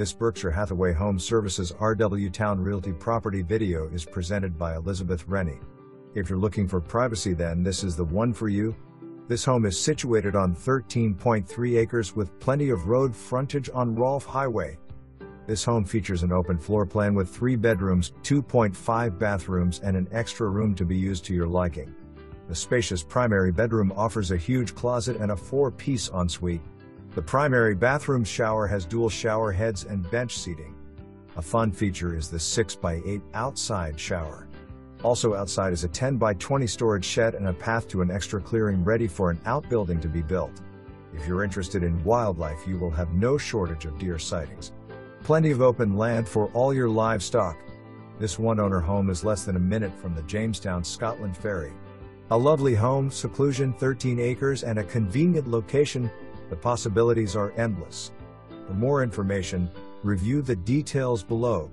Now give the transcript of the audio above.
This Berkshire Hathaway Home Services RW Towne Realty property video is presented by Elizabeth Rennie. If you're looking for privacy, then this is the one for you. This home is situated on 13.3 acres with plenty of road frontage on Rolfe HWY. This home features an open floor plan with 3 bedrooms, 2.5 bathrooms and an extra room to be used to your liking. The spacious primary bedroom offers a huge closet and a 4-piece ensuite. The primary bathroom shower has dual shower heads and bench seating. A fun feature is the 6x8 outside shower. Also outside is a 10x20 storage shed and a path to an extra clearing ready for an outbuilding to be built. If you're interested in wildlife, you will have no shortage of deer sightings. Plenty of open land for all your livestock. This one-owner home is less than a minute from the Jamestown Scotland Ferry. A lovely home, seclusion, 13 acres and a convenient location. The possibilities are endless. For more information, review the details below.